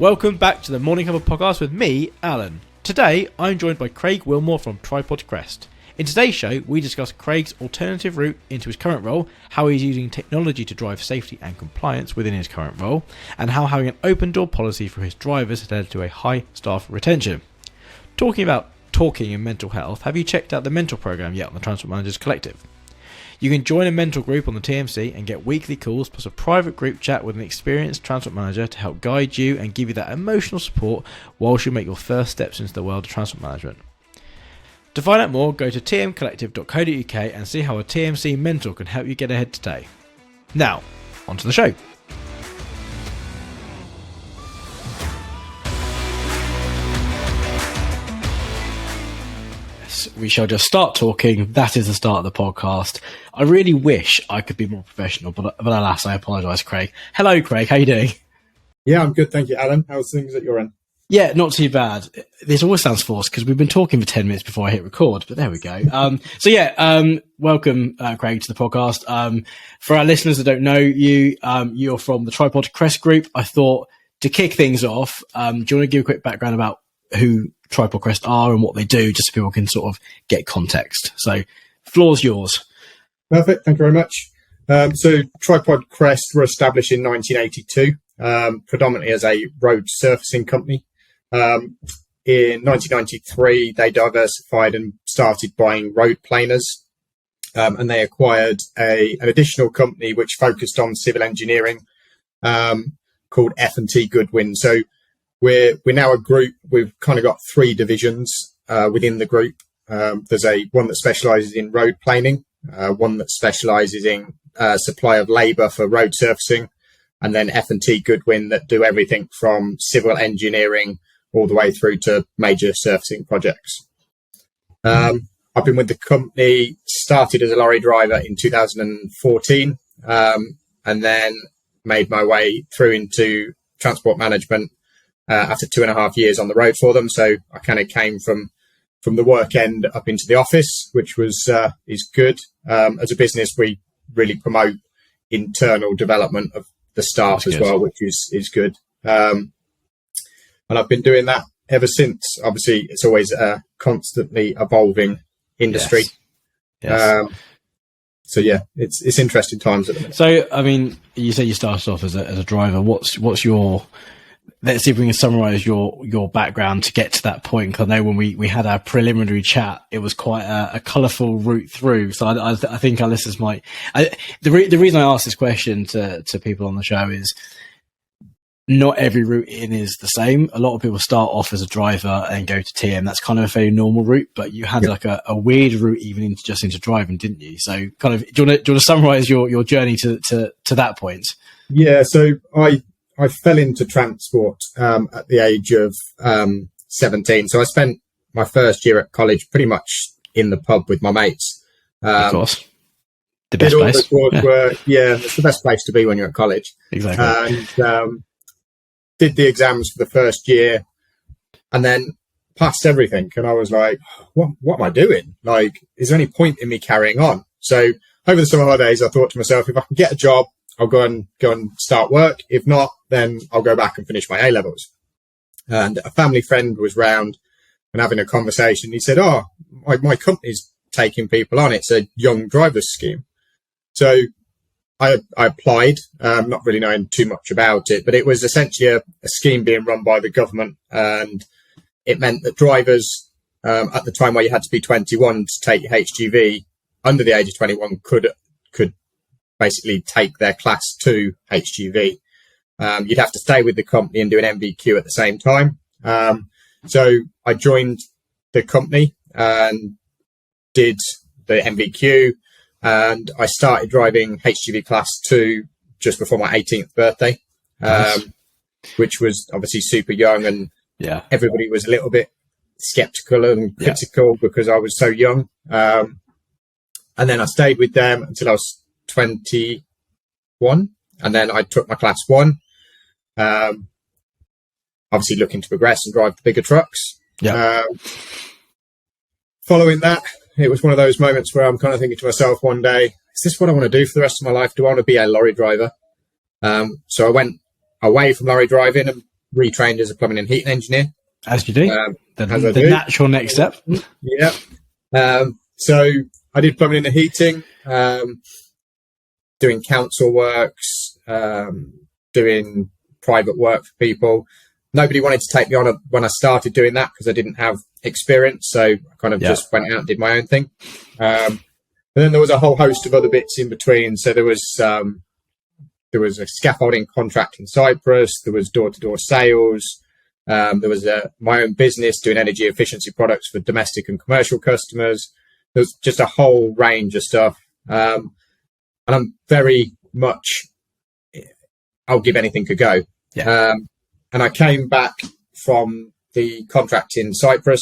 Welcome back to the Morning Cuppa podcast with me, Alan. Today, I'm joined by Craig Wilmore from Tripod Crest. In today's show, we discuss Craig's alternative route into his current role, how he's using technology to drive safety and compliance within his current role, and how having an open door policy for his drivers has led to a high staff retention. Talking about talking and mental health, have you checked out the mentor program yet on the Transport Managers Collective? You can join a mentor group on the TMC and get weekly calls plus a private group chat with an experienced transport manager to help guide you and give you that emotional support whilst you make your first steps into the world of transport management. To find out more, go to tmcollective.co.uk and see how a TMC mentor can help you get ahead today. Now, on to the show. We shall just start talking. That is the start of the podcast. I really wish I could be more professional, but alas, I apologise, Craig. Hello, Craig. How are you doing? Yeah, I'm good, thank you, Alan. How's things at your end? Yeah, not too bad. This always sounds forced because we've been talking for 10 minutes before I hit record, but there we go. Welcome, Craig, to the podcast. For our listeners that don't know you, you're from the Tripod Crest group. I thought to kick things off, do you want to give a quick background about who Tripod Crest are and what they do, just so people can sort of get context? So, floor's yours. Perfect, thank you very much. So Tripod Crest were established in 1982, predominantly as a road surfacing company. In 1993, they diversified and started buying road planers, and they acquired an additional company which focused on civil engineering called F&T Goodwin. So we're now a group. We've kind of got three divisions within the group. There's one that specialises in road planing, one that specialises in supply of labour for road surfacing, and then F&T Goodwin that do everything from civil engineering all the way through to major surfacing projects. I've been with the company, started as a lorry driver in 2014, and then made my way through into transport management after 2.5 years on the road for them. So I kind of came from the work end up into the office, which is good. As a business, we really promote internal development of the staff as well, which is good. And I've been doing that ever since. Obviously, it's always a constantly evolving industry. Yes. So yeah, it's interesting times at the minute. So, I mean, you say you started off as a driver. What's your... Let's see if we can summarise your background to get to that point. Because I know when we had our preliminary chat, it was quite a colourful route through. So I think our listeners might... The reason I ask this question to people on the show is not every route in is the same. A lot of people start off as a driver and go to TM. That's kind of a very normal route, but you had like a weird route even into driving, didn't you? So kind of, do you want to summarise your journey to that point? Yeah, so I fell into transport at the age of 17. So I spent my first year at college pretty much in the pub with my mates. Of course. The best place. It's the best place to be when you're at college. Exactly. And did the exams for the first year and then passed everything. And I was like, what am I doing? Like, is there any point in me carrying on? So over the summer holidays, I thought to myself, if I can get a job, I'll go and start work. If not, then I'll go back and finish my A-levels. And a family friend was round and having a conversation. He said, my company's taking people on. It's a young drivers scheme. So I applied, not really knowing too much about it, but it was essentially a scheme being run by the government. And it meant that drivers, at the time where you had to be 21 to take your HGV, under the age of 21 could basically take their class 2 HGV. You'd have to stay with the company and do an MVQ at the same time. So I joined the company and did the MVQ, and I started driving HGV class 2 just before my 18th birthday, which was obviously super young, and everybody was a little bit skeptical and critical because I was so young. And then I stayed with them until I was 21, and then I took my class 1, obviously looking to progress and drive the bigger trucks. Following that, it was one of those moments where I'm kind of thinking to myself one day, is this what I want to do for the rest of my life? Do I want to be a lorry driver? So I went away from lorry driving and retrained as a plumbing and heating engineer. As you do. The natural next step. Yeah. So I did plumbing and heating, doing council works, doing private work for people. Nobody wanted to take me on when I started doing that because I didn't have experience. So I kind of just went out and did my own thing. And then there was a whole host of other bits in between. So there was a scaffolding contract in Cyprus. There was door-to-door sales. There was my own business doing energy efficiency products for domestic and commercial customers. There was just a whole range of stuff. And I'm very much, I'll give anything a go. Yeah. And I came back from the contract in Cyprus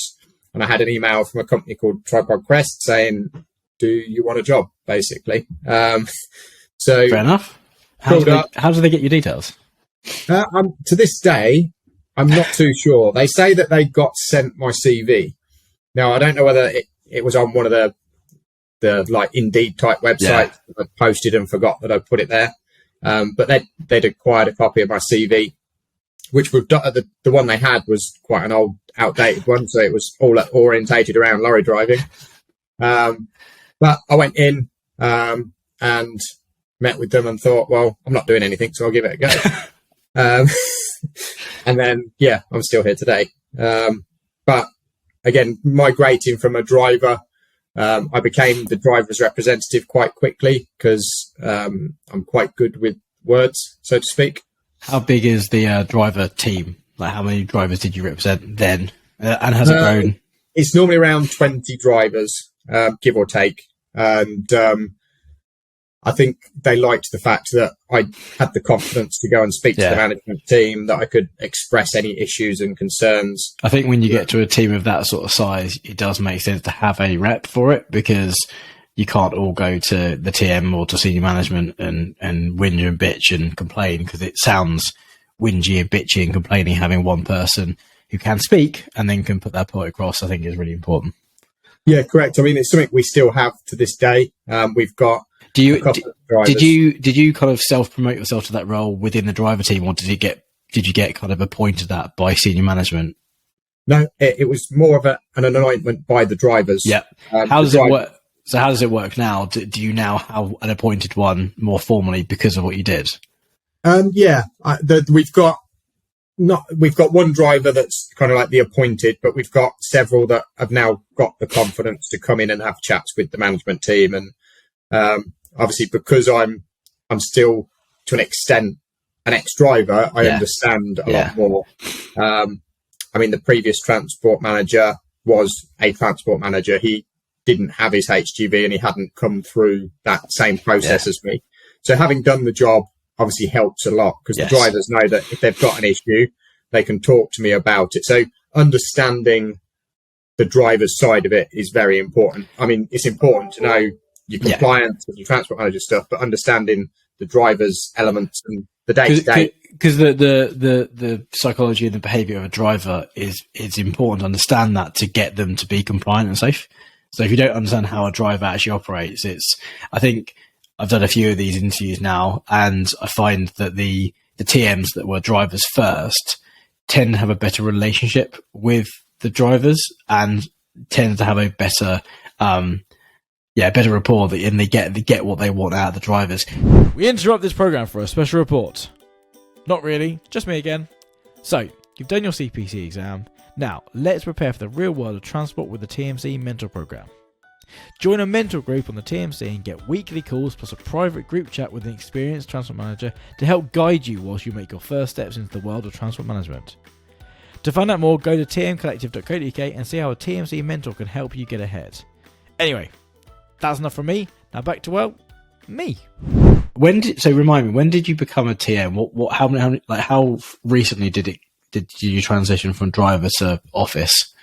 and I had an email from a company called Tripod Crest saying, do you want a job, basically? So fair enough. How do they get your details? To this day, I'm not too sure. They say that they got sent my CV. Now, I don't know whether it was on one of the like Indeed type websites. I posted and forgot that I put it there. But they'd acquired a copy of my CV, which we've done. The one they had was quite an old, outdated one, so it was all orientated around lorry driving. But I went in and met with them and thought, well, I'm not doing anything, so I'll give it a go. And then, I'm still here today. But again, migrating from a driver, I became the driver's representative quite quickly because I'm quite good with words, so to speak. How big is the driver team? Like, how many drivers did you represent then? And has it grown? It's normally around 20 drivers, give or take. And I think they liked the fact that I had the confidence to go and speak to the management team, that I could express any issues and concerns. I think when you get to a team of that sort of size, it does make sense to have a rep for it, because you can't all go to the TM or to senior management and whinge and bitch and complain, because it sounds whingy and bitchy and complaining. Having one person who can speak and then can put that point across, I think, is really important. Yeah, correct. I mean, it's something we still have to this day. We've got did you kind of self-promote yourself to that role within the driver team, or did you get kind of appointed that by senior management? No, it was more of an anointment by the drivers. Yeah. How does it work? So how does it work now? Do you now have an appointed one more formally because of what you did? We've got one driver that's kind of like the appointed, but we've got several that have now got the confidence to come in and have chats with the management team. And obviously, because I'm still to an extent an ex-driver, I understand a lot more. I mean, the previous transport manager was a transport manager. He didn't have his HGV and he hadn't come through that same process as me. So having done the job obviously helps a lot, because the drivers know that if they've got an issue, they can talk to me about it. So understanding the driver's side of it is very important. I mean, it's important to know your compliance and your transport manager stuff, but understanding the driver's elements and the day-to-day. Because the psychology and the behaviour of a driver is important to understand that, to get them to be compliant and safe. So if you don't understand how a driver actually operates, I think I've done a few of these interviews now, and I find that the TMs that were drivers first tend to have a better relationship with the drivers and tend to have a better rapport, and they get what they want out of the drivers. We interrupt this program for a special report. Not really, just me again. So, you've done your CPC exam. Now, let's prepare for the real world of transport with the TMC Mentor Program. Join a mentor group on the TMC and get weekly calls plus a private group chat with an experienced transport manager to help guide you whilst you make your first steps into the world of transport management. To find out more, go to tmcollective.co.uk and see how a TMC mentor can help you get ahead. Anyway, that's enough from me. Now back to, me. Remind me, when did you become a TM? How recently did you transition from driver to office?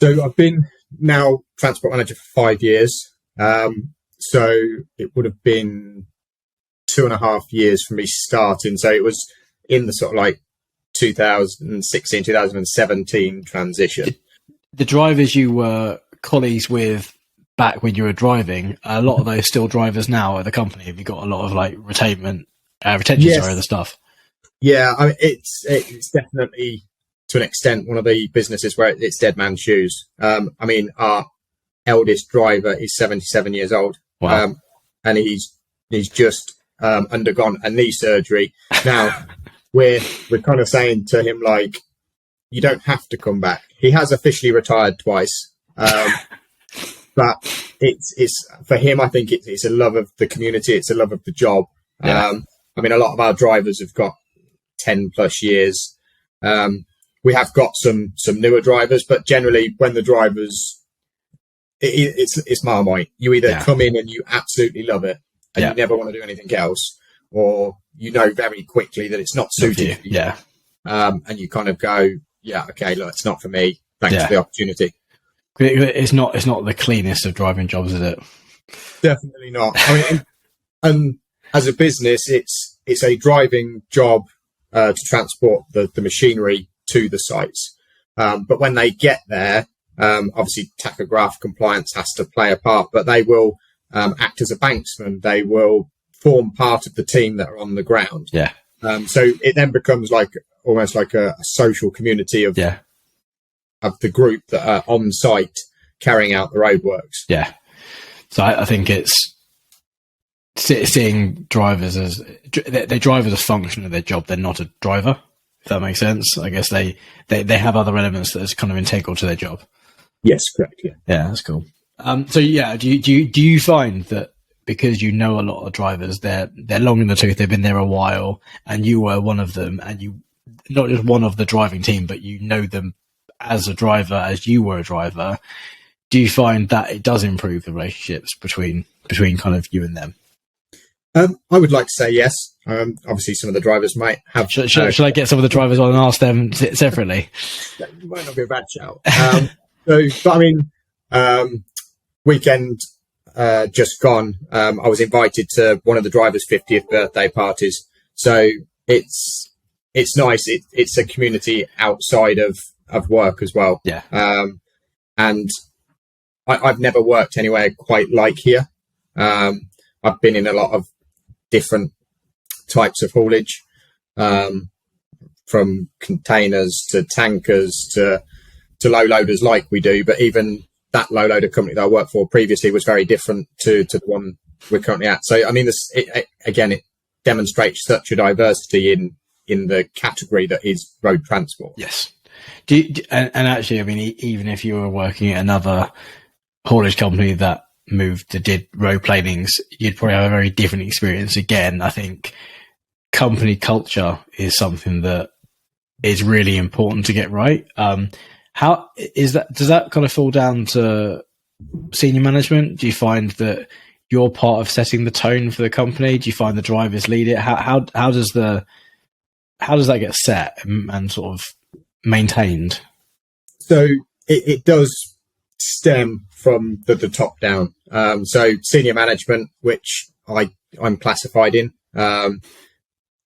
So I've been now transport manager for 5 years. So it would have been 2.5 years from me starting. So it was in the sort of like 2016, 2017 transition. The drivers you were colleagues with back when you were driving, a lot of those still drivers now at the company. Have you got a lot of like retention, of the stuff? Yeah, I mean, it's definitely to an extent one of the businesses where it's dead man's shoes. I mean, our eldest driver is 77 years old. Wow. And he's just undergone a knee surgery. Now we're kind of saying to him, like, you don't have to come back. He has officially retired twice, but it's for him. I think it's a love of the community. It's a love of the job. Yeah. I mean, a lot of our drivers have got 10 plus years. We have got some newer drivers, but generally when the drivers, it's Marmite. You either come in and you absolutely love it and you never want to do anything else, or you know very quickly that it's not suited for you. Yeah. And you kind of go, yeah, okay, look, it's not for me. Thanks for the opportunity. It's not the cleanest of driving jobs, is it? Definitely not. I mean, and as a business, it's a driving job to transport the machinery to the sites. But when they get there, obviously tachograph compliance has to play a part, but they will act as a banksman. They will form part of the team that are on the ground. Yeah. So it then becomes like almost like a social community of the group that are on site carrying out the roadworks. Yeah. So I think it's seeing drivers as they drive as a function of their job. They're not a driver, if that makes sense. I guess they have other elements that is kind of integral to their job. Yes, correct. Yeah. Yeah, that's cool. So yeah, do you find that because you know a lot of drivers, they're long in the tooth, they've been there a while, and you were one of them, and you not just one of the driving team, but you know them as a driver, as you were a driver. Do you find that it does improve the relationships between kind of you and them? I would like to say yes. Obviously, some of the drivers might have. Should I get some of the drivers on and ask them separately? That might not be a bad shout. But I mean, weekend just gone, I was invited to one of the drivers' 50th birthday parties. So it's nice. It's a community outside of work as well. Yeah. And I've never worked anywhere quite like here. I've been in a lot of different types of haulage, from containers to tankers to low loaders like we do. But even that low loader company that I worked for previously was very different to the one we're currently at. So, I mean, it demonstrates such a diversity in the category that is road transport. Yes. And actually, I mean, even if you were working at another haulage company that did road planings, you'd probably have a very different experience. Again, I think company culture is something that is really important to get right. How is that? Does that kind of fall down to senior management? Do you find that you're part of setting the tone for the company? Do you find the drivers lead it? How does that get set and sort of maintained? So it does stem from the top down. So senior management, which I'm classified in,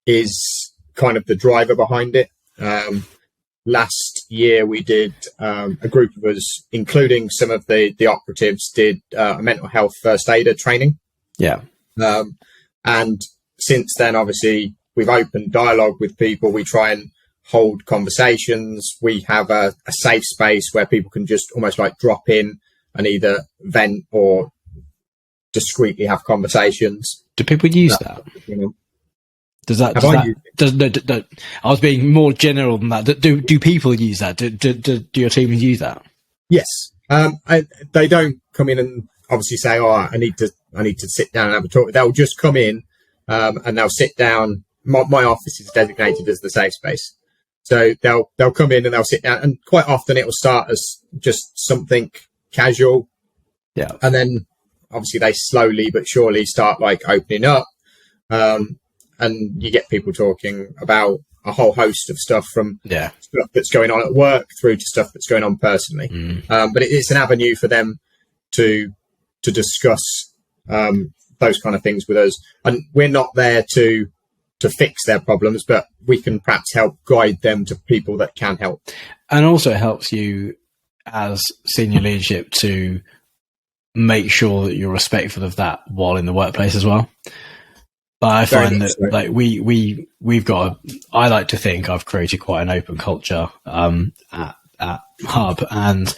is kind of the driver behind it. Last year we did, a group of us, including some of the operatives, did a mental health first aider training. Yeah. And since then, obviously, we've opened dialogue with people. We try and hold conversations. We have a safe space where people can just almost like drop in and either vent or discreetly have conversations. Do people use that? You know? I was being more general than that. Do people use that? Do your teams use that? Yes. They don't come in and obviously say, "Oh, I need to sit down and have a talk." They'll just come in and they'll sit down. My office is designated as the safe space, so they'll come in and they'll sit down. And quite often it will start as just something casual, and then obviously they slowly but surely start like opening up. And you get people talking about a whole host of stuff, from stuff that's going on at work through to stuff that's going on personally. But it's an avenue for them to discuss those kind of things with us. And we're not there to fix their problems, but we can perhaps help guide them to people that can help. And also it helps you as senior leadership to make sure that you're respectful of that while in the workplace as well. But I find that so. like we've got I like to think I've created quite an open culture at Hub, and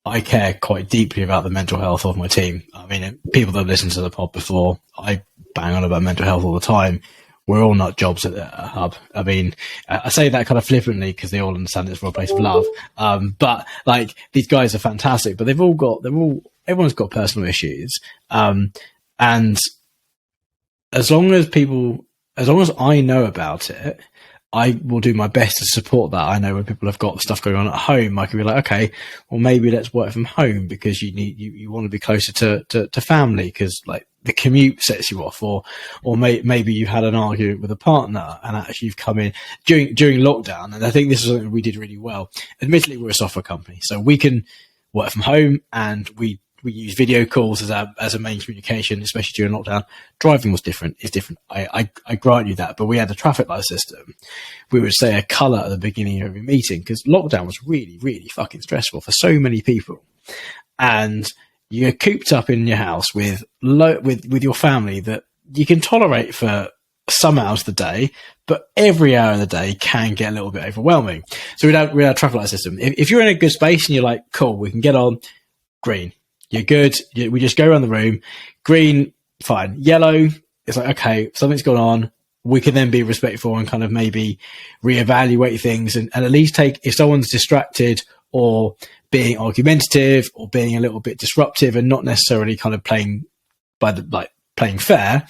I care quite deeply about the mental health of my team. I mean, people that have listened to the pod before, I bang on about mental health all the time. We're all nut jobs at Hub. I mean, I say that kind of flippantly because they all understand it's for a place of love. But like, these guys are fantastic, but everyone's got personal issues. And as long as I know about it, I will do my best to support that. I know when people have got stuff going on at home, I can be like, okay, well, maybe let's work from home because you want to be closer to family because like the commute sets you off, or maybe you had an argument with a partner and actually you've come in during lockdown. And I think this is something we did really well. Admittedly, we're a software company, so we can work from home and we use video calls as a main communication, especially during lockdown. Driving was different. It's different. I grant you that. But we had a traffic light system. We would say a colour at the beginning of every meeting because lockdown was really, really fucking stressful for so many people. And you're cooped up in your house with your family that you can tolerate for some hours of the day, but every hour of the day can get a little bit overwhelming. So we had a traffic light system. If you're in a good space and you're like, cool, we can get on, green. You're good. We just go around the room. Green, fine. Yellow, it's like, okay, something's gone on. We can then be respectful and kind of maybe reevaluate things and at least if someone's distracted or being argumentative or being a little bit disruptive and not necessarily kind of playing fair,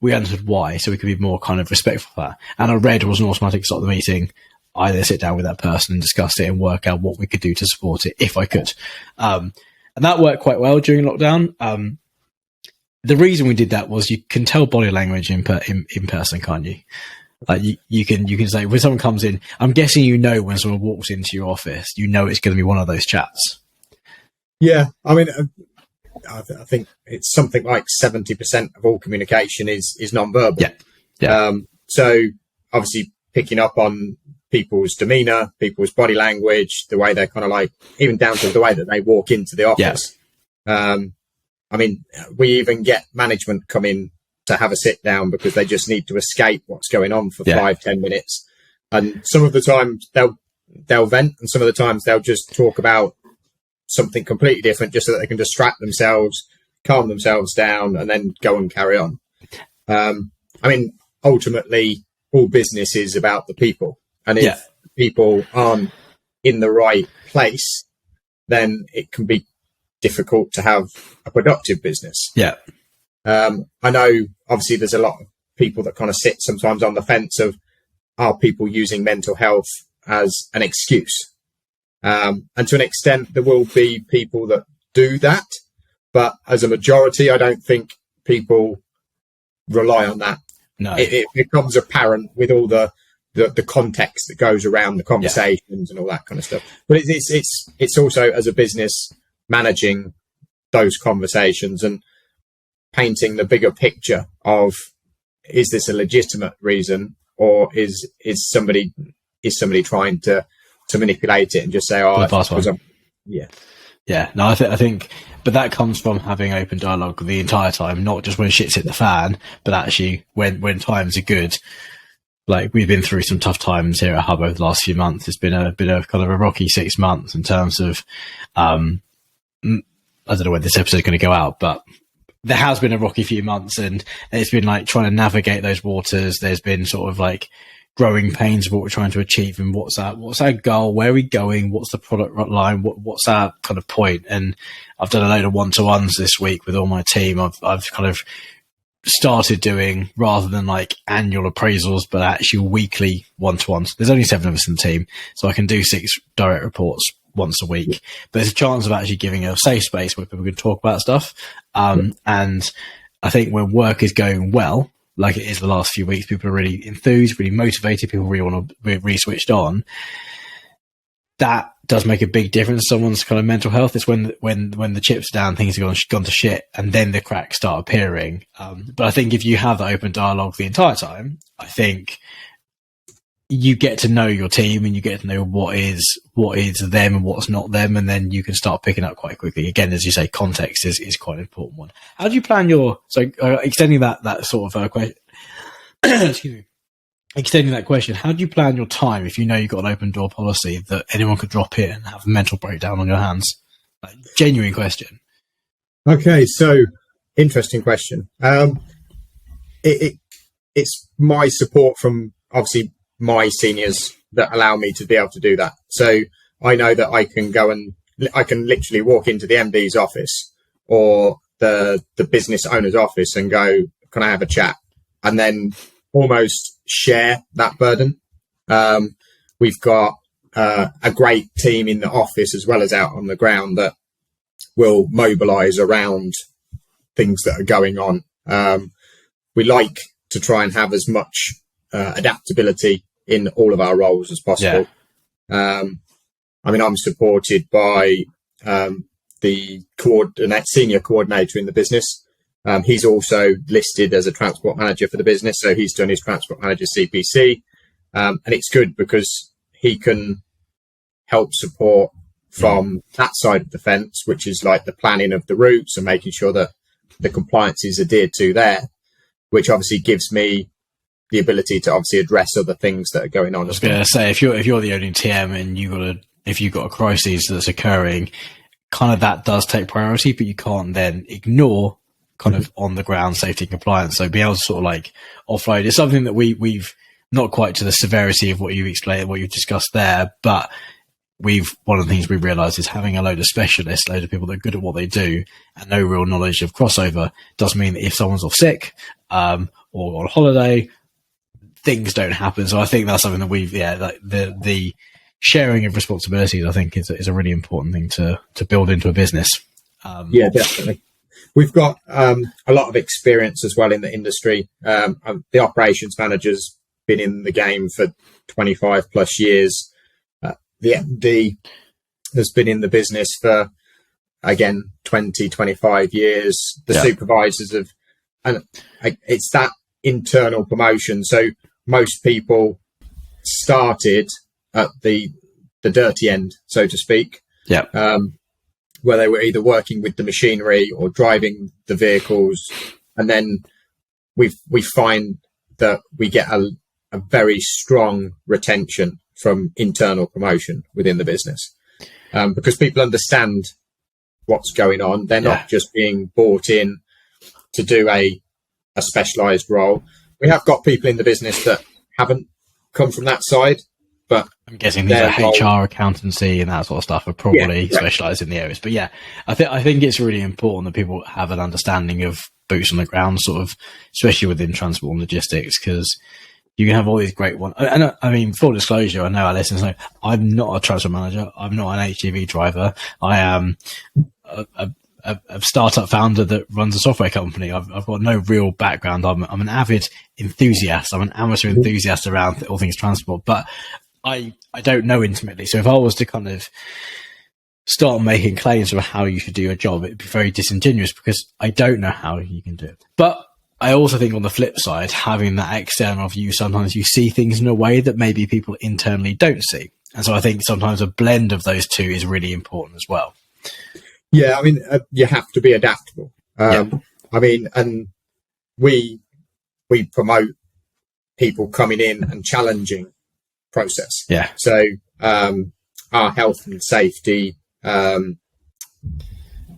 we understood why. So we could be more kind of respectful for that. And a red was an automatic stop the meeting. Either sit down with that person and discuss it and work out what we could do to support it if I could. And that worked quite well during lockdown. The reason we did that was you can tell body language in person, can't you? Like you can say when someone comes in, I'm guessing when someone walks into your office, it's going to be one of those chats. Yeah, I mean, I think it's something like 70% of all communication is non-verbal. Yeah. So obviously picking up on people's demeanor, people's body language, the way they're kind of like, even down to the way that they walk into the office. Yeah. I mean, we even get management come in to have a sit down because they just need to escape what's going on for 5-10 minutes. And some of the times they'll vent, and some of the times they'll just talk about something completely different just so that they can distract themselves, calm themselves down, and then go and carry on. I mean, ultimately, all business is about the people. And if people aren't in the right place, then it can be difficult to have a productive business. Yeah. I know, obviously, there's a lot of people that kind of sit sometimes on the fence of, are people using mental health as an excuse? And to an extent, there will be people that do that. But as a majority, I don't think people rely on that. No. It becomes apparent with all the context that goes around the conversations and all that kind of stuff. But it's also, as a business, managing those conversations and painting the bigger picture of, is this a legitimate reason, or is somebody trying to manipulate it and just say, oh, yeah. No, I think, but that comes from having open dialogue the entire time, not just when shit's hit the fan, but actually when times are good. Like, we've been through some tough times here at Hub over the last few months. It's been a bit of kind of a rocky 6 months in terms of, I don't know when this episode is going to go out, but there has been a rocky few months, and it's been like trying to navigate those waters. There's been sort of like growing pains of what we're trying to achieve and what's our goal, where are we going, what's the product line, what's our kind of point. And I've done a load of one-to-ones this week with all my team. I've kind of started doing, rather than like annual appraisals, but actually weekly one-to-ones. There's only 7 of us in the team, so I can do 6 direct reports once a week. But there's a chance of actually giving a safe space where people can talk about stuff. And I think when work is going well, like it is the last few weeks, people are really enthused, really motivated, people really want to be really switched on. That does make a big difference to someone's kind of mental health. It's when the chips are down, things have gone to shit, and then the cracks start appearing. But I think if you have that open dialogue the entire time, I think you get to know your team and you get to know what is them and what's not them, and then you can start picking up quite quickly. Again, as you say, context is quite an important one. How do you plan extending that sort of question? excuse me, extending that question, how do you plan your time if you know you've got an open door policy that anyone could drop in and have a mental breakdown on your hands? Like, genuine question. Okay, so interesting question. It's my support from obviously my seniors that allow me to be able to do that. So I know that I can literally walk into the MD's office or the business owner's office and go, can I have a chat? And then almost share that burden. We've got a great team in the office as well as out on the ground that will mobilize around things that are going on. We like to try and have as much adaptability in all of our roles as possible. Yeah. I'm supported by the senior coordinator in the business. He's also listed as a transport manager for the business, so he's done his transport manager CPC, and it's good because he can help support from that side of the fence, which is like the planning of the routes and making sure that the compliance is adhered to there, which obviously gives me the ability to obviously address other things that are going on. I was going to say, if you're the owning TM and if you've got a crisis that's occurring, kind of that does take priority, but you can't then ignore kind of on the ground safety and compliance. So be able to sort of like offload is something that we've not quite to the severity of what you explained, what you discussed there, but one of the things we realized is having a load of specialists, a load of people that are good at what they do and no real knowledge of crossover does mean that if someone's off sick, or on holiday, things don't happen. So I think that's something that the sharing of responsibilities, I think is a really important thing to build into a business. Yeah, definitely. We've got a lot of experience as well in the industry. The operations manager's been in the game for 25 plus years. The MD has been in the business for, again, 20, 25 years. The supervisors have, and it's that internal promotion. So most people started at the dirty end, so to speak. Yeah. Where they were either working with the machinery or driving the vehicles. And then we find that we get a very strong retention from internal promotion within the business, because people understand what's going on. They're not just being brought in to do a specialized role. We have got people in the business that haven't come from that side, but I'm guessing these are HR, accountancy, and that sort of stuff are probably specialised in the areas. But I think it's really important that people have an understanding of boots on the ground, sort of, especially within transport and logistics, because you can have all these great ones. And I mean, full disclosure, I know our listeners know I'm not a transport manager. I'm not an HGV driver. I am a startup founder that runs a software company. I've got no real background. I'm an avid enthusiast. I'm an amateur enthusiast around all things transport, but I don't know intimately. So if I was to kind of start making claims about how you should do your job, it'd be very disingenuous because I don't know how you can do it. But I also think on the flip side, having that external view, sometimes you see things in a way that maybe people internally don't see. And so I think sometimes a blend of those two is really important as well. Yeah, I mean, you have to be adaptable. I mean, and we promote people coming in and challenging process. Yeah. So our health and safety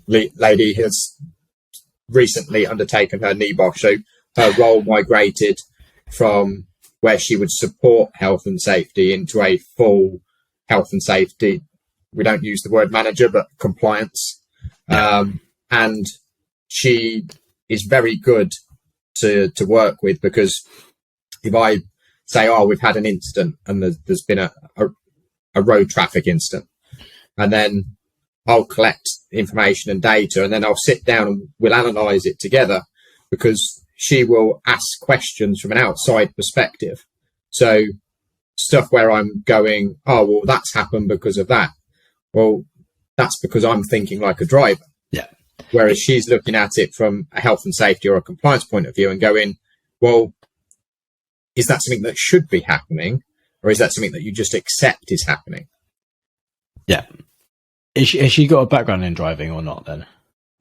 lady has recently undertaken her NEBOSH. So her role migrated from where she would support health and safety into a full health and safety. We don't use the word manager, but compliance. And she is very good to work with, because if I say, we've had an incident and there's been a road traffic incident, and then I'll collect information and data, and then I'll sit down and we'll analyze it together, because she will ask questions from an outside perspective. So stuff where I'm going, well, that's happened because of that. Well, that's because I'm thinking like a driver. Yeah. Whereas she's looking at it from a health and safety or a compliance point of view and going, well, is that something that should be happening, or is that something that you just accept is happening? Yeah. Has she got a background in driving or not then?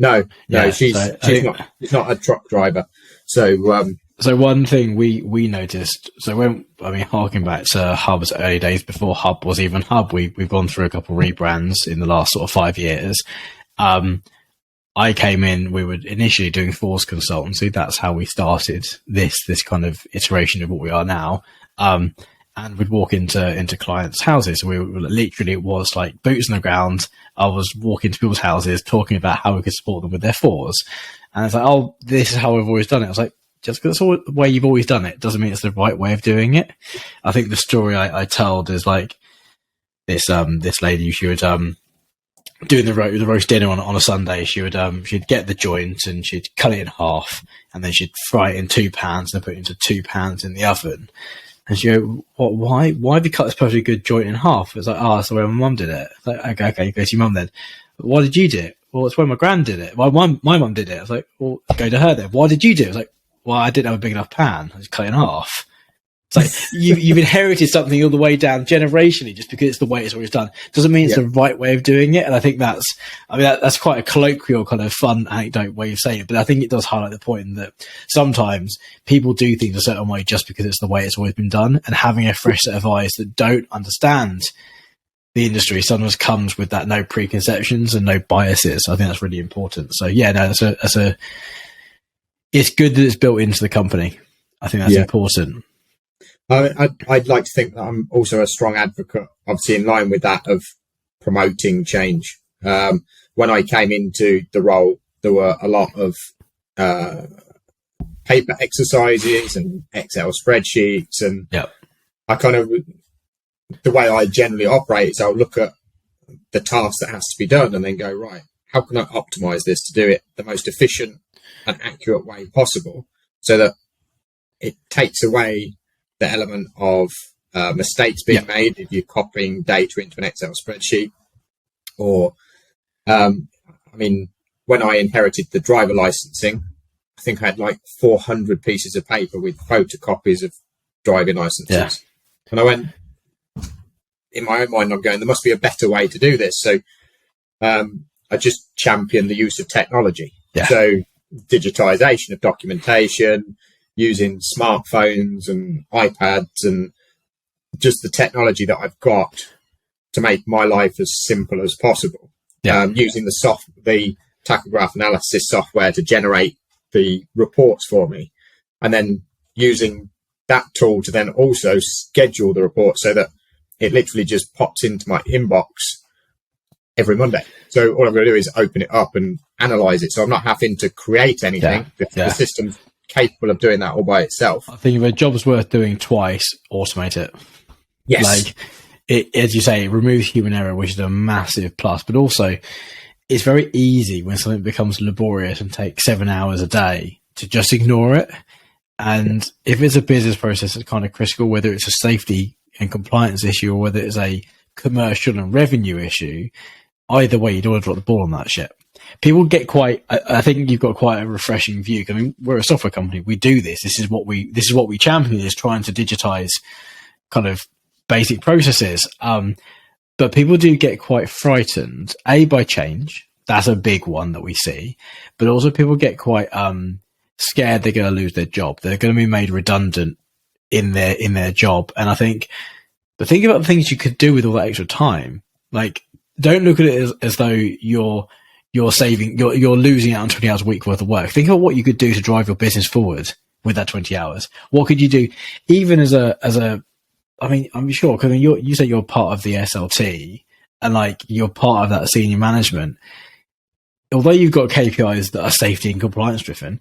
No, she's not a truck driver. So So one thing we noticed, so harking back to Hub's early days before Hub was even Hub, we've gone through a couple of rebrands in the last sort of 5 years. I came in, we were initially doing Force consultancy. That's how we started this kind of iteration of what we are now. And we'd walk into clients' houses. We were literally, it was like boots on the ground. I was walking to people's houses, talking about how we could support them with their Force. And it's like, oh, this is how we've always done it. I was like, just because it's the way you've always done it doesn't mean it's the right way of doing it. I think the story I told is like this lady, she would doing the roast dinner on a Sunday. She'd get the joint and she'd cut it in half, and then she'd fry it in 2 pans and put it into 2 pans in the oven. And she go, "What? Why have you cut this perfectly good joint in half?" It's like, that's the way my mum did it. It's like, okay, you go to your mum then. Why did you do it? Well, it's the way my gran did it. Well, my mum did it. I was like, well, go to her then. Why did you do it? I was like, well, I didn't have a big enough pan. I just cut it in half. It's like you've inherited something all the way down generationally just because it's the way it's always done. Doesn't mean it's the right way of doing it. And I think that's quite a colloquial kind of fun anecdote way of saying it. But I think it does highlight the point that sometimes people do things a certain way just because it's the way it's always been done. And having a fresh set of eyes that don't understand the industry sometimes comes with that no preconceptions and no biases. I think that's really important. So yeah, no, it's good that it's built into the company. I think that's important. I'd like to think that I'm also a strong advocate, obviously in line with that, of promoting change. When I came into the role, there were a lot of paper exercises and Excel spreadsheets, and I kind of, the way I generally operate is I'll look at the task that has to be done and then go, right, how can I optimize this to do it the most efficient and accurate way possible, so that it takes away the element of mistakes being made if you're copying data into an Excel spreadsheet. Or, when I inherited the driver licensing, I think I had like 400 pieces of paper with photocopies of driving licenses. Yeah. And I went, in my own mind, I'm going, there must be a better way to do this. So I just championed the use of technology. Yeah. So digitization of documentation, using smartphones and iPads and just the technology that I've got to make my life as simple as possible. Using the tachograph analysis software to generate the reports for me, and then using that tool to then also schedule the report so that it literally just pops into my inbox every Monday. So all I'm going to do is open it up and analyze it. So I'm not having to create anything. The system's capable of doing that all by itself. I think if a job's worth doing twice, automate it. Yes. Like it, as you say, it removes human error, which is a massive plus, but also it's very easy when something becomes laborious and takes 7 hours a day to just ignore it. And if it's a business process that's kind of critical, whether it's a safety and compliance issue or whether it's a commercial and revenue issue, either way, you don't want to drop the ball on that shit. People get I think you've got quite a refreshing view. I mean, we're a software company. We do this. This is what we champion, is trying to digitize kind of basic processes. But people do get quite frightened, by change. That's a big one that we see. But also people get quite scared they're going to lose their job. They're going to be made redundant in their job. And I think, but think about the things you could do with all that extra time. Like, don't look at it as though you're losing out on 20 hours a week worth of work. Think about what you could do to drive your business forward with that 20 hours. What could you do even I'm sure, because you say you're part of the SLT and like you're part of that senior management. Although you've got KPIs that are safety and compliance driven,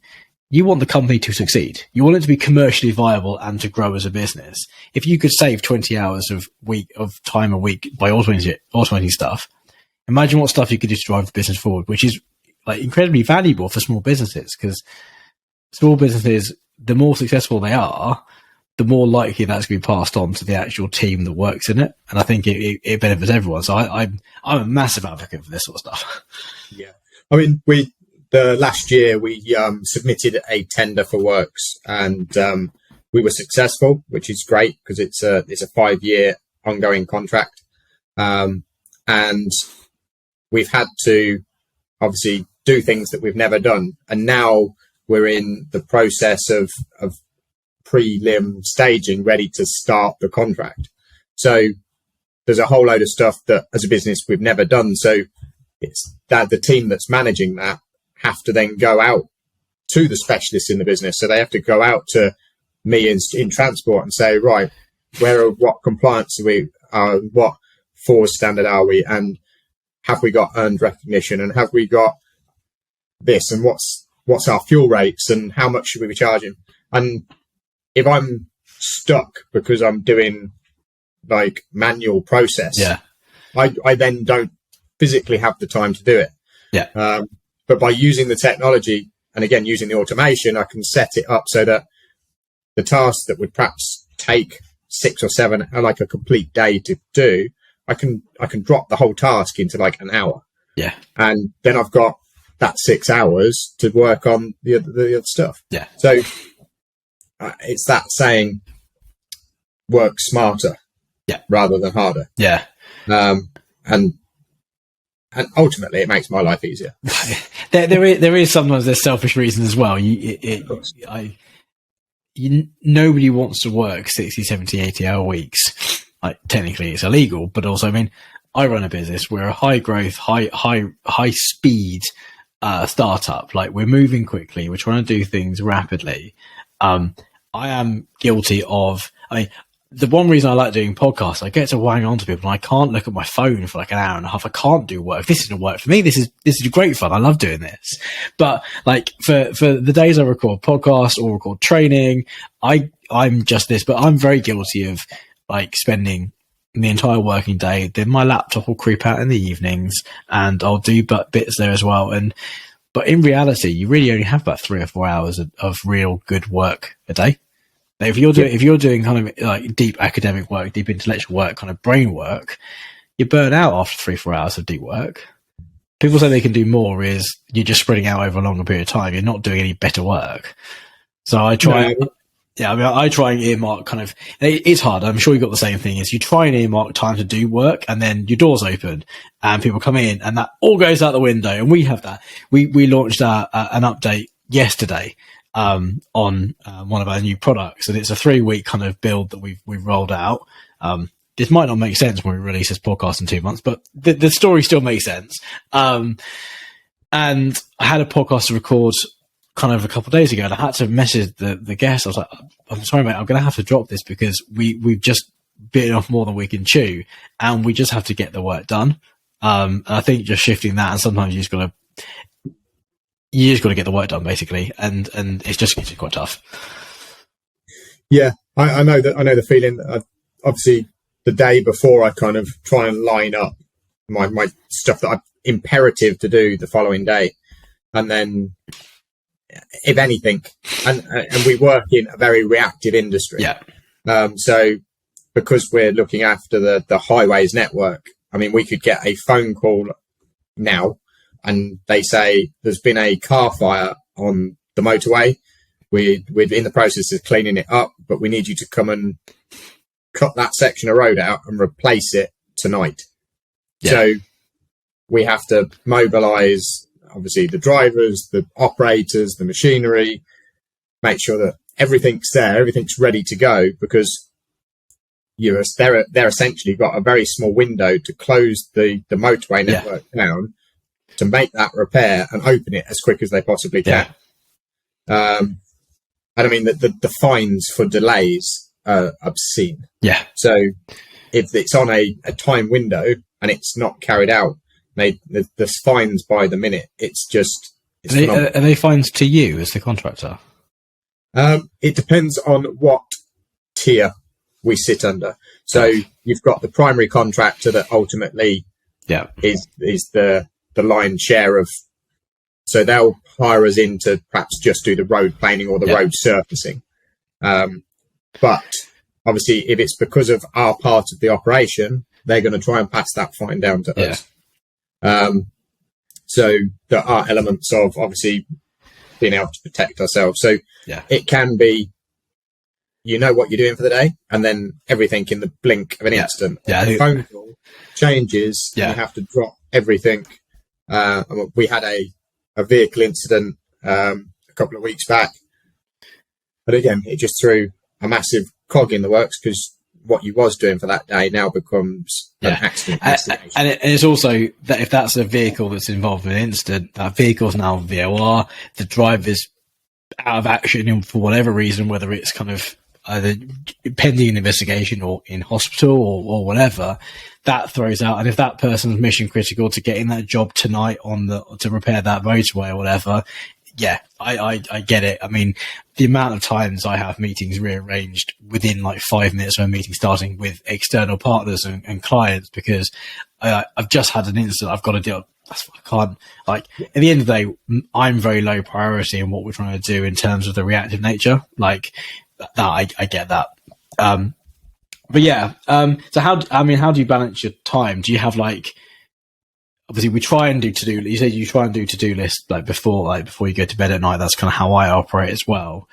you want the company to succeed. You want it to be commercially viable and to grow as a business. If you could save 20 hours of time a week by automating stuff, imagine what stuff you could do to drive the business forward, which is like incredibly valuable for small businesses, because small businesses, the more successful they are, the more likely that's going to be passed on to the actual team that works in it. And I think it benefits everyone. So I'm a massive advocate for this sort of stuff. Yeah. I mean, last year we submitted a tender for works, and we were successful, which is great because it's a 5-year ongoing contract. And we've had to obviously do things that we've never done. And now we're in the process of prelim staging ready to start the contract. So there's a whole load of stuff that as a business we've never done. So it's that the team that's managing that have to then go out to the specialists in the business. So they have to go out to me in transport and say, right, what compliance are we, what forward standard are we, and have we got earned recognition, and have we got this, and what's our fuel rates, and how much should we be charging? And if I'm stuck because I'm doing like manual process, I then don't physically have the time to do it. But by using the technology, and again using the automation, I can set it up so that the tasks that would perhaps take 6 or 7 like a complete day to do, I can drop the whole task into like an hour. And then I've got that 6 hours to work on the other stuff. So it's that saying, work smarter rather than harder. And ultimately, it makes my life easier. there is sometimes there's selfish reasons as well. Nobody wants to work 60, 70, 80-hour weeks. Like, technically, it's illegal, but also, I mean, I run a business. We're a high growth, high speed startup. Like, we're moving quickly. We're trying to do things rapidly. I am guilty of. The one reason I like doing podcasts, I get to wang on to people, and I can't look at my phone for like an hour and a half. I can't do work. This isn't work for me. This is great fun. I love doing this. But like for the days I record podcasts or record training, I'm just this. But I'm very guilty of like spending the entire working day. Then my laptop will creep out in the evenings, and I'll do bits there as well. But in reality, you really only have about 3 or 4 hours of real good work a day. If you're doing kind of like deep academic work, deep intellectual work, kind of brain work, you burn out after 3-4 hours of deep work. People say they can do more is you're just spreading out over a longer period of time. You're not doing any better work. So I try, I try and earmark kind of, it's hard. I'm sure you've got the same thing is you try and earmark time to do work, and then your doors open and people come in and that all goes out the window. And we have that. We launched an update yesterday on one of our new products, and it's a 3-week kind of build that we've rolled out. This might not make sense when we release this podcast in 2 months, but the story still makes sense. And I had a podcast to record kind of a couple of days ago, and I had to message the guest. I was like, I'm sorry, mate, I'm going to have to drop this because we've just bitten off more than we can chew, and we just have to get the work done. And I think just shifting that, and sometimes you just got to get the work done, basically, and it's quite tough. Yeah, I know the feeling. Obviously, the day before, I kind of try and line up my stuff that I'm imperative to do the following day, and then, if anything, and we work in a very reactive industry. So because we're looking after the highways network, I mean, we could get a phone call now, and they say there's been a car fire on the motorway. We're in the process of cleaning it up, but we need you to come and cut that section of road out and replace it tonight. So we have to mobilise, obviously, the drivers, the operators, the machinery, make sure that everything's there, everything's ready to go, because they're essentially got a very small window to close the motorway network down, to make that repair and open it as quick as they possibly can. And I mean, the fines for delays are obscene. So if it's on a time window and it's not carried out, the fines by the minute. Are they fines to you as the contractor? It depends on what tier we sit under. So you've got the primary contractor that ultimately is the lion's share of. So they'll hire us in to perhaps just do the road planing or the road surfacing. But obviously, if it's because of our part of the operation, they're going to try and pass that fine down to us. So there are elements of obviously being able to protect ourselves. So it can be, what you're doing for the day, and then everything in the blink of an instant. The phone call changes. You have to drop everything. We had a vehicle incident a couple of weeks back, but again, it just threw a massive cog in the works, because what you was doing for that day now becomes an accident investigation. And it's also that if that's a vehicle that's involved in an incident, that vehicle's now VOR, the driver's out of action for whatever reason, whether it's kind of either pending an investigation or in hospital or whatever, that throws out. And if that person's mission critical to getting that job tonight to repair that motorway or whatever, yeah, I get it. I mean, the amount of times I have meetings rearranged within like 5 minutes of a meeting starting with external partners and clients, because I've just had an incident I've got to deal with. I can't, like, at the end of the day, I'm very low priority in what we're trying to do in terms of the reactive nature. Like that, I get that. But yeah, so how do you balance your time? Do you have like, obviously we try and do to-do, you said you try and do to-do lists before you go to bed at night. That's kind of how I operate as well.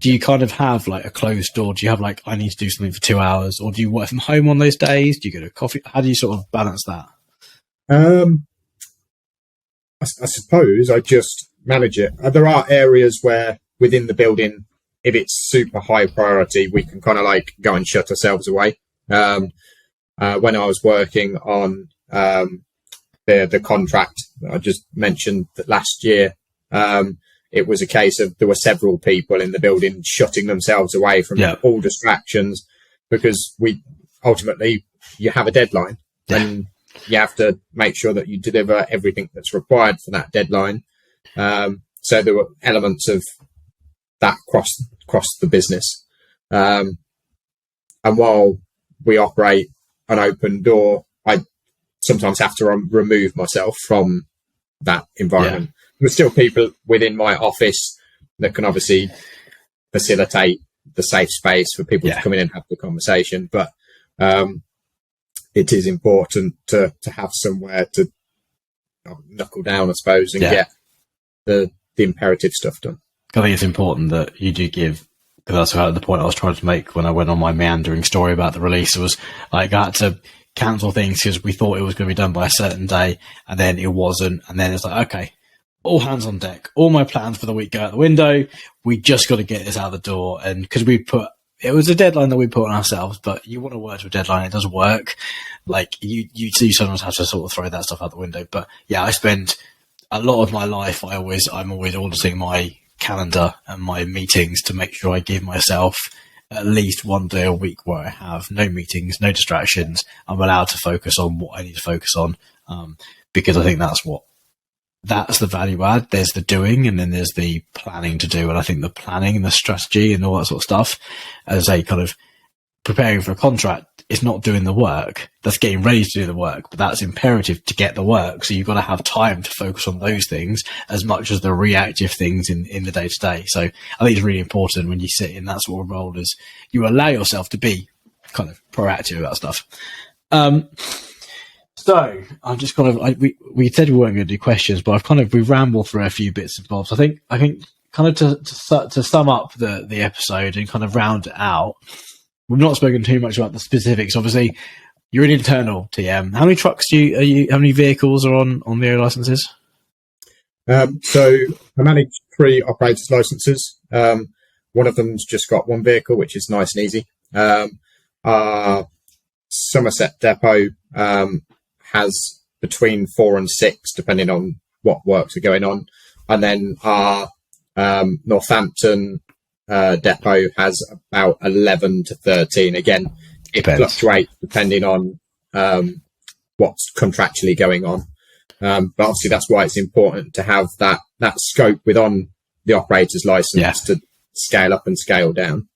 Do you kind of have like a closed door? Do you have like, I need to do something for 2 hours, or do you work from home on those days? Do you go to coffee? How do you sort of balance that? I suppose I just manage it. There are areas where within the building, if it's super high priority, we can kind of like go and shut ourselves away. When I was working on the contract that I just mentioned that last year, it was a case of there were several people in the building shutting themselves away from all distractions, because ultimately you have a deadline and you have to make sure that you deliver everything that's required for that deadline. So there were elements of that across the business. And while we operate an open door, I sometimes have to remove myself from that environment. There's still people within my office that can obviously facilitate the safe space for people to come in and have the conversation. But it is important to have somewhere to knuckle down, I suppose, and get the imperative stuff done. I think it's important that you do give, because that's the point I was trying to make when I went on my meandering story about the release. It was like I had to cancel things because we thought it was going to be done by a certain day, and then it wasn't. And then it's like, okay, all hands on deck. All my plans for the week go out the window. We just got to get this out the door. And because it was a deadline that we put on ourselves, but you want to work to a deadline, it doesn't work. Like you do sometimes have to sort of throw that stuff out the window. But yeah, I spend a lot of my life, I'm always auditing my calendar and my meetings to make sure I give myself at least one day a week where I have no meetings, no distractions. I'm allowed to focus on what I need to focus on, because I think that's the value add. There's the doing, and then there's the planning to do. And I think the planning and the strategy and all that sort of stuff, as a kind of preparing for a contract, is not doing the work. That's getting ready to do the work, but that's imperative to get the work. So you've got to have time to focus on those things as much as the reactive things in the day to day. So I think it's really important when you sit in that sort of role, is you allow yourself to be kind of proactive about stuff. So I'm just kind of, we said we weren't going to do questions, but we've rambled through a few bits and bobs. I think kind of to sum up the episode and kind of round it out, we've not spoken too much about the specifics. Obviously, you're an internal TM. How many trucks how many vehicles are on the licenses? So I manage 3 operators licenses. One of them's just got 1 vehicle, which is nice and easy. Our Somerset depot has between 4 and 6, depending on what works are going on. And then our Northampton depot has about 11 to 13. Again, it fluctuates depending on what's contractually going on. But obviously that's why it's important to have that scope within the operator's license to scale up and scale down.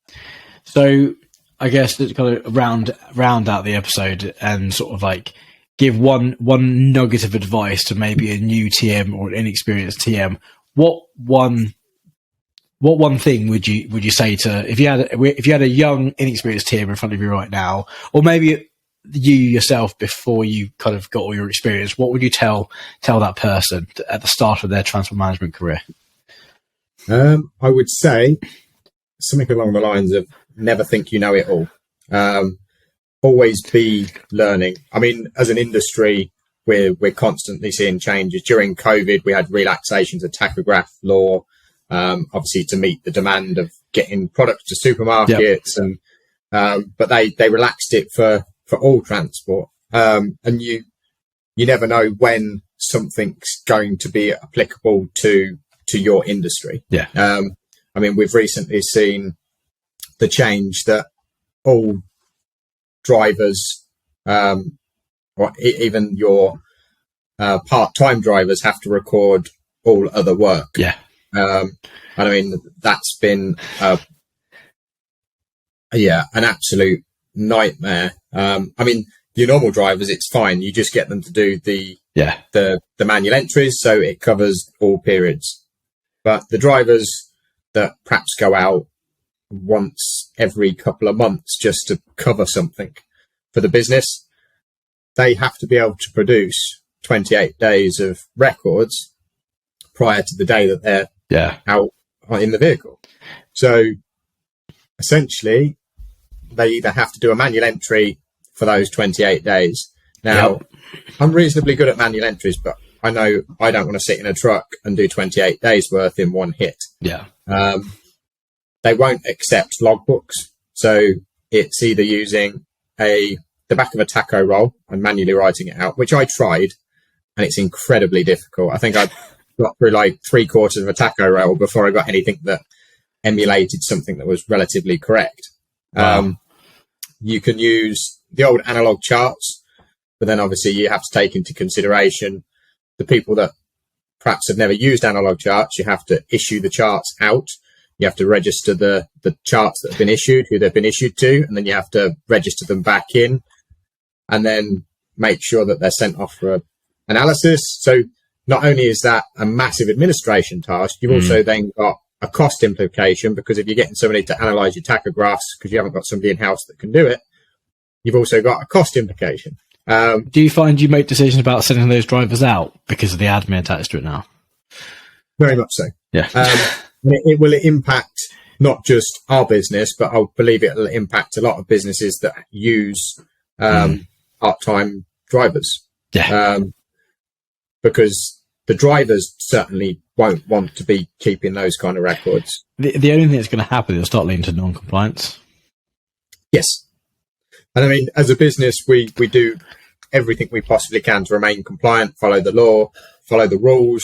So I guess to kind of round out the episode and sort of like give one nugget of advice to maybe a new TM or an inexperienced TM, what one thing would you say to, if you had a young inexperienced TM in front of you right now, or maybe you yourself before you kind of got all your experience, what would you tell that person at the start of their transport management career? I would say something along the lines of never think you know it all. Always be learning. I mean, as an industry, we're constantly seeing changes. During COVID, we had relaxations of tachograph law, obviously to meet the demand of getting products to supermarkets, and but they relaxed it for all transport. And you never know when something's going to be applicable to your industry. Yeah. I mean, we've recently seen the change that all drivers, or even your part-time drivers, have to record all other work. Yeah. I mean, that's been an absolute nightmare. I mean, your normal drivers, it's fine. You just get them to do the manual entries, so it covers all periods. But the drivers that perhaps go out once every couple of months just to cover something for the business, they have to be able to produce 28 days of records prior to the day that they're out in the vehicle. So essentially, they either have to do a manual entry for those 28 days. Now, I'm reasonably good at manual entries, but I know I don't want to sit in a truck and do 28 days worth in one hit. Yeah. They won't accept logbooks. So it's either using the back of a taco roll and manually writing it out, which I tried, and it's incredibly difficult. I think I got through like 3/4 of a taco roll before I got anything that emulated something that was relatively correct. Wow. You can use the old analog charts, but then obviously you have to take into consideration the people that perhaps have never used analog charts. You have to issue the charts out. You have to register the charts that have been issued, who they've been issued to, and then you have to register them back in, and then make sure that they're sent off for analysis. So not only is that a massive administration task, you've also then got a cost implication, because if you're getting somebody to analyze your tachographs because you haven't got somebody in-house that can do it, you've also got a cost implication. Do you find you make decisions about sending those drivers out because of the admin attached to it now? Very much so. Yeah. It will impact not just our business, but I believe it will impact a lot of businesses that use part-time drivers. Yeah. Because the drivers certainly won't want to be keeping those kind of records. The only thing that's going to happen is start leading to non-compliance. Yes. And I mean, as a business, we do everything we possibly can to remain compliant, follow the law, follow the rules.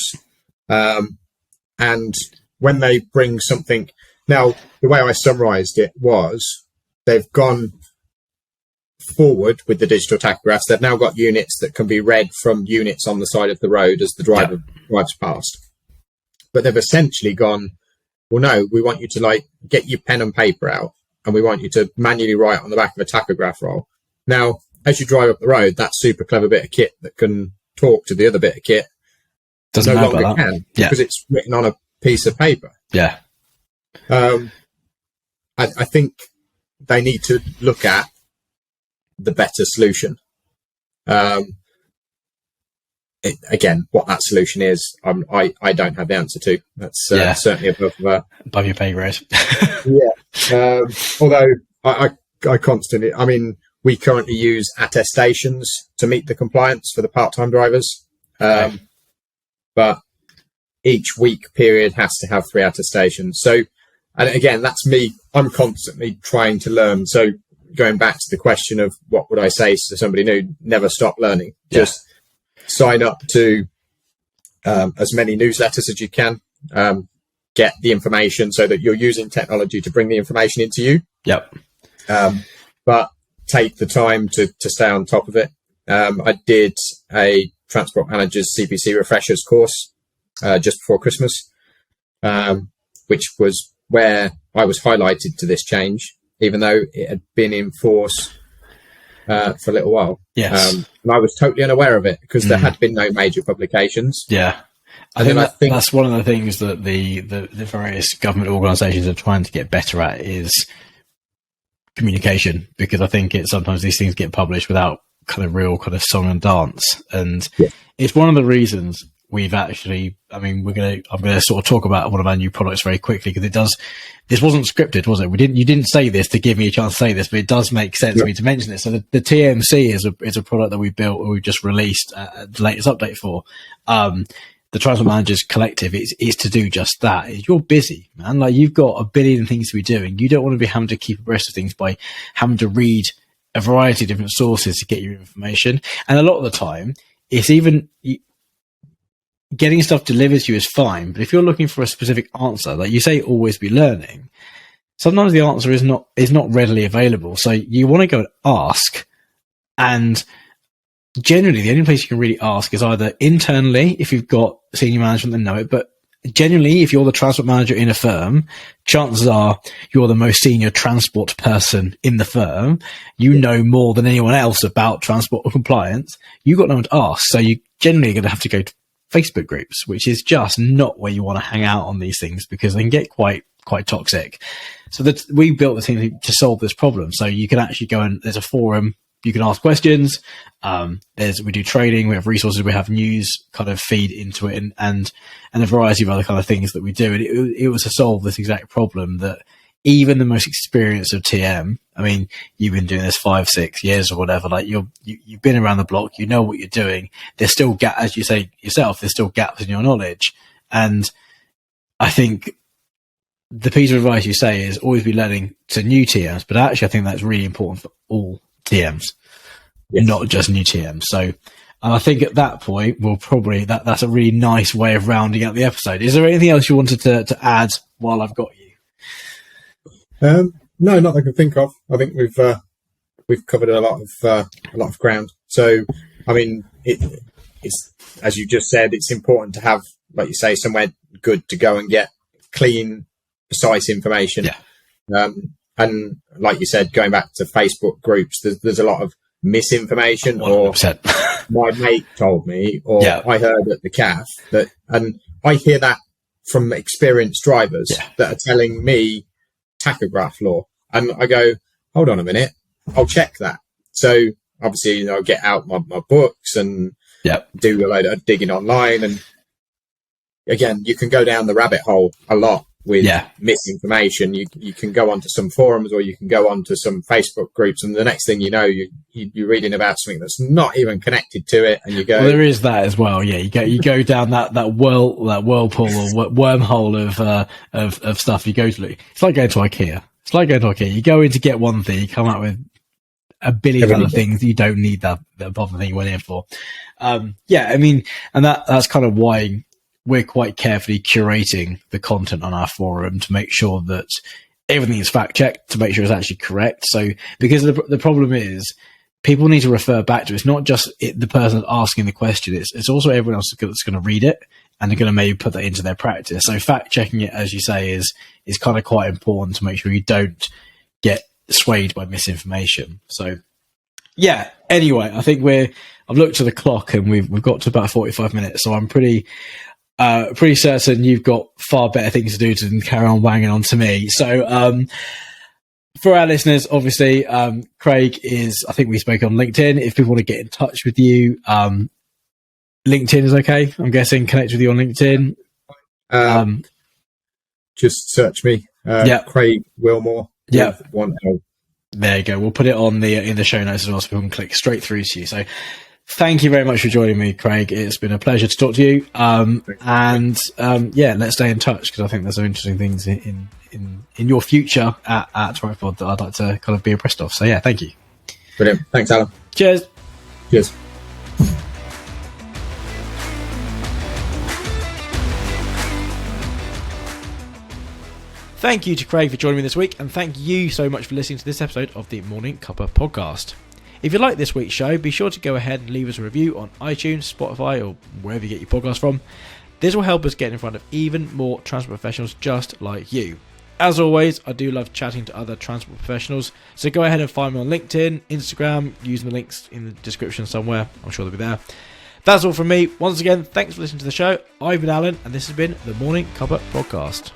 And when they bring something... Now, the way I summarised it was they've gone forward with the digital tachographs. They've now got units that can be read from units on the side of the road as the driver drives past. But they've essentially gone, well, no, we want you to get your pen and paper out, and we want you to manually write on the back of a tachograph roll. Now, as you drive up the road, that super clever bit of kit that can talk to the other bit of kit doesn't no longer can, because it's written on a piece of paper. Yeah. I think they need to look at the better solution. Again, what that solution is, I don't have the answer to. That's certainly above your pay grade. Although I constantly, I mean, we currently use attestations to meet the compliance for the part-time drivers. But each week period has to have 3 attestations. So, and again, that's me. I'm constantly trying to learn. So going back to the question of what would I say to somebody new, never stop learning. Just sign up to as many newsletters as you can. Get the information so that you're using technology to bring the information into you. Yep. But take the time to stay on top of it. I did a Transport Managers CPC refreshers course just before Christmas, which was where I was highlighted to this change, even though it had been in force for a little while. Yes. And I was totally unaware of it because there had been no major publications. Yeah. I think that's one of the things that the various government organisations are trying to get better at is communication, because I think sometimes these things get published without kind of real kind of song and dance. And it's one of the reasons we've actually, I mean, I'm going to sort of talk about one of our new products very quickly, because this wasn't scripted, was it? You didn't say this to give me a chance to say this, but it does make sense for me to mention this. So the TMC is a product that we built, or we've just released the latest update for. the transport managers collective is to do just that. Is you're busy, man. Like, you've got a billion things to be doing. You don't want to be having to keep abreast of things by having to read a variety of different sources to get your information. And a lot of the time, it's even getting stuff delivered to you is fine. But if you're looking for a specific answer, like you say, always be learning. Sometimes the answer is not readily available. So you want to go and ask. And generally, the only place you can really ask is either internally, if you've got senior management that know it, but generally, if you're the transport manager in a firm, chances are you're the most senior transport person in the firm. You know more than anyone else about transport or compliance. You've got no one to ask. So you generally are going to have to go to Facebook groups, which is just not where you want to hang out on these things, because they can get quite toxic. So we built the team to solve this problem. So you can actually go and there's a forum. You can ask questions. We do training, we have resources, we have news kind of feed into it, and a variety of other kind of things that we do. And it was to solve this exact problem that even the most experienced of TM, I mean, you've been doing this 5-6 years or whatever, like you've been around the block, you know what you're doing. There's still as you say yourself, there's still gaps in your knowledge. And I think the piece of advice you say is always be learning to new TMs, but actually I think that's really important for all TMs, yes, not just new TMs. So I think at that point, we'll probably, that's a really nice way of rounding out the episode. Is there anything else you wanted to add while I've got you? No, not that I can think of. I think we've covered a lot of ground. So, I mean, it's, as you just said, it's important to have, like you say, somewhere good to go and get clean, precise information. Yeah. And like you said, going back to Facebook groups, there's a lot of misinformation 100%. Or my mate told me, or yeah, I heard at the CAF that, and I hear that from experienced drivers that are telling me tachograph law. And I go, hold on a minute, I'll check that. So obviously, I get out my books and do a load of digging online. And again, you can go down the rabbit hole a lot with misinformation. You can go onto some forums or you can go onto some Facebook groups, and the next thing you know, you're reading about something that's not even connected to it, and you go, well, there is that as well. Yeah, you go down that whirlpool or wormhole of stuff you go to. It's like going to IKEA. You go in to get one thing, you come out with a billion other things you don't need that bottom thing you went in for. I mean, and that's kind of why we're quite carefully curating the content on our forum to make sure that everything is fact checked, to make sure it's actually correct. So, because the problem is, people need to refer back to it. It's not just the person asking the question. It's also everyone else that's going to read it and they're going to maybe put that into their practice. So fact checking it, as you say, is kind of quite important to make sure you don't get swayed by misinformation. So yeah, anyway, I think I've looked at the clock and we've got to about 45 minutes. So I'm pretty certain you've got far better things to do than carry on wanging on to me. So, for our listeners, obviously, Craig is, I think we spoke on LinkedIn. If people want to get in touch with you, LinkedIn is okay. I'm guessing connect with you on LinkedIn. Just search me, Craig Wilmore. Yeah. One L. There you go. We'll put it on in the show notes as well, so people can click straight through to you. So, thank you very much for joining me, Craig. It's been a pleasure to talk to you. Let's stay in touch, because I think there's some interesting things in your future at Tripod that I'd like to kind of be abreast of. So yeah, thank you. Brilliant. Thanks, Alan. Cheers. Cheers. Thank you to Craig for joining me this week, and thank you so much for listening to this episode of the Morning Cuppa podcast. If you like this week's show, be sure to go ahead and leave us a review on iTunes, Spotify, or wherever you get your podcasts from. This will help us get in front of even more transport professionals just like you. As always, I do love chatting to other transport professionals, so go ahead and find me on LinkedIn, Instagram, using the links in the description somewhere. I'm sure they'll be there. That's all from me. Once again, thanks for listening to the show. I've been Alan, and this has been the Morning Cuppa podcast.